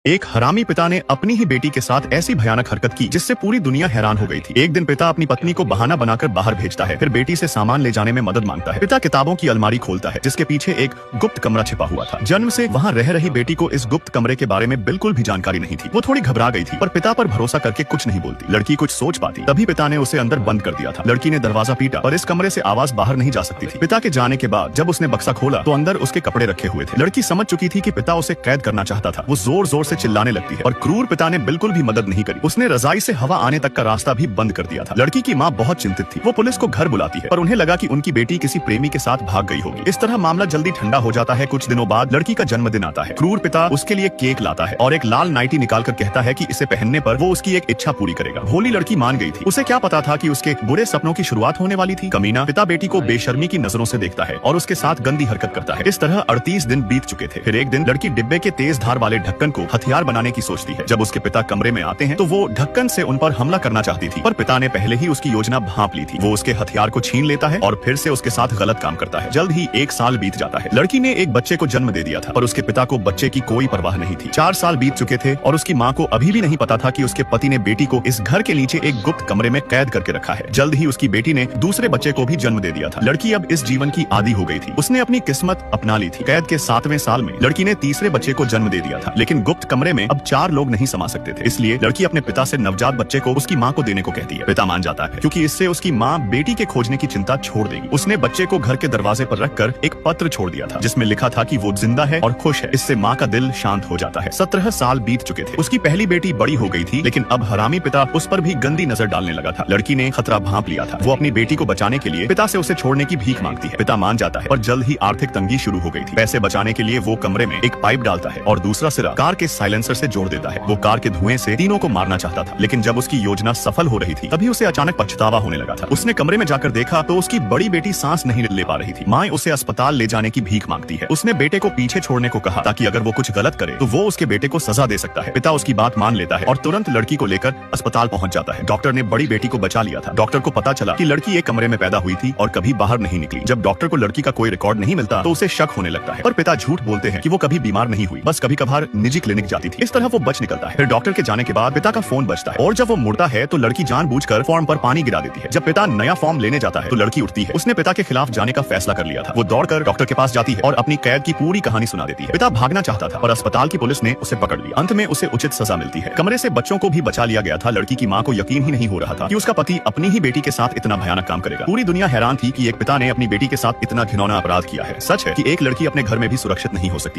एक हरामी पिता ने अपनी ही बेटी के साथ ऐसी भयानक हरकत की जिससे पूरी दुनिया हैरान हो गई थी। एक दिन पिता अपनी पत्नी को बहाना बनाकर बाहर भेजता है, फिर बेटी से सामान ले जाने में मदद मांगता है। पिता किताबों की अलमारी खोलता है जिसके पीछे एक गुप्त कमरा छिपा हुआ था। जन्म से वहाँ रह रही बेटी को इस गुप्त कमरे के बारे में बिल्कुल भी जानकारी नहीं थी। वो थोड़ी घबरा गई थी पर पिता पर भरोसा करके कुछ नहीं बोलती। लड़की कुछ सोच पाती तभी पिता ने उसे अंदर बंद कर दिया था। लड़की ने दरवाजा पीटा पर इस कमरे से आवाज बाहर नहीं जा सकती थी। पिता के जाने के बाद जब उसने बक्सा खोला तो अंदर उसके कपड़े रखे हुए थे। लड़की समझ चुकी थी कि पिता उसे कैद करना चाहता था। वो जोर जोर से चिल्लाने लगती है और क्रूर पिता ने बिल्कुल भी मदद नहीं करी। उसने रजाई से हवा आने तक का रास्ता भी बंद कर दिया था। लड़की की माँ बहुत चिंतित थी। वो पुलिस को घर बुलाती है पर उन्हें लगा कि उनकी बेटी किसी प्रेमी के साथ भाग गई होगी। इस तरह मामला जल्दी ठंडा हो जाता है। कुछ दिनों बाद लड़की का जन्मदिन आता है। क्रूर पिता उसके लिए केक लाता है और एक लाल नाइटी निकालकर कहता है कि इसे पहनने पर वो उसकी एक इच्छा पूरी करेगा। भोली लड़की मान गई थी। उसे क्या पता था कि उसके बुरे सपनों की शुरुआत होने वाली थी। कमीना पिता बेटी को बेशर्मी की नजरों से देखता है और उसके साथ गंदी हरकत करता है। इस तरह 38 दिन बीत चुके थे। फिर एक दिन लड़की डिब्बे के तेज धार वाले ढक्कन को हथियार बनाने की सोचती है। जब उसके पिता कमरे में आते हैं तो वो ढक्कन से उन पर हमला करना चाहती थी पर पिता ने पहले ही उसकी योजना भांप ली थी। वो उसके हथियार को छीन लेता है और फिर से उसके साथ गलत काम करता है। जल्द ही 1 साल बीत जाता है। लड़की ने एक बच्चे को जन्म दे दिया था पर उसके पिता को बच्चे की कोई परवाह नहीं थी। 4 साल बीत चुके थे और उसकी माँ को अभी भी नहीं पता था कि उसके पति ने बेटी को इस घर के नीचे एक गुप्त कमरे में कैद करके रखा है। जल्द ही उसकी बेटी ने दूसरे बच्चे को भी जन्म दे दिया था। लड़की अब इस जीवन की आदी हो गई थी। उसने अपनी किस्मत अपना ली थी। कैद के 7वें साल में लड़की ने तीसरे बच्चे को जन्म दे दिया था लेकिन गुप्त कमरे में अब 4 लोग नहीं समा सकते थे। इसलिए लड़की अपने पिता से नवजात बच्चे को उसकी माँ को देने को कहती है। पिता मान जाता है क्योंकि इससे उसकी माँ बेटी के खोजने की चिंता छोड़ देगी। उसने बच्चे को घर के दरवाजे पर रखकर एक पत्र छोड़ दिया था जिसमें लिखा था कि वो जिंदा है और खुश है। इससे माँ का दिल शांत हो जाता है। 17 साल बीत चुके थे। उसकी पहली बेटी बड़ी हो गई थी लेकिन अब हरामी पिता उस पर भी गंदी नजर डालने लगा था। लड़की ने खतरा भांप लिया था। वो अपनी बेटी को बचाने के लिए पिता से उसे छोड़ने की भीख मांगती है। पिता मान जाता है और जल्द ही आर्थिक तंगी शुरू हो गई थी। पैसे बचाने के लिए वो कमरे में एक पाइप डालता है और दूसरा सिरा कार के साइलेंसर से जोड़ देता है। वो कार के धुएं से तीनों को मारना चाहता था लेकिन जब उसकी योजना सफल हो रही थी तभी उसे अचानक पछतावा होने लगा था। उसने कमरे में जाकर देखा तो उसकी बड़ी बेटी सांस नहीं ले पा रही थी। माँ उसे अस्पताल ले जाने की भीख मांगती है। उसने बेटे को पीछे छोड़ने को कहा ताकि अगर वो कुछ गलत करे तो वो उसके बेटे को सजा दे सकता है। पिता उसकी बात मान लेता है और तुरंत लड़की को लेकर अस्पताल पहुंच जाता है। डॉक्टर ने बड़ी बेटी को बचा लिया था। डॉक्टर को पता चला कि लड़की एक कमरे में पैदा हुई थी और कभी बाहर नहीं निकली। जब डॉक्टर को लड़की का कोई रिकॉर्ड नहीं मिलता तो उसे शक होने लगता है पर पिता झूठ बोलते हैं कि वो कभी बीमार नहीं हुई, बस कभी कभार निजी क्लिनिक जाती थी। इस तरह वो बच निकलता है। फिर डॉक्टर के जाने के बाद पिता का फोन बजता है और जब वो मुड़ता है तो लड़की जानबूझकर फॉर्म पर पानी गिरा देती है। जब पिता नया फॉर्म लेने जाता है तो लड़की उठती है। उसने पिता के खिलाफ जाने का फैसला कर लिया था। वो दौड़कर डॉक्टर के पास जाती है और अपनी कैद की पूरी कहानी सुना देती है। पिता भागना चाहता था पर अस्पताल की पुलिस ने उसे पकड़ लिया। अंत में उसे उचित सजा मिलती है। कमरे से बच्चों को भी बचा लिया गया था। लड़की की माँ को यकीन ही नहीं हो रहा था कि उसका पति अपनी ही बेटी के साथ इतना भयानक काम करेगा। पूरी दुनिया हैरान थी कि एक पिता ने अपनी बेटी के साथ इतना घिनौना अपराध किया है। सच है कि एक लड़की अपने घर में भी सुरक्षित नहीं हो सकती।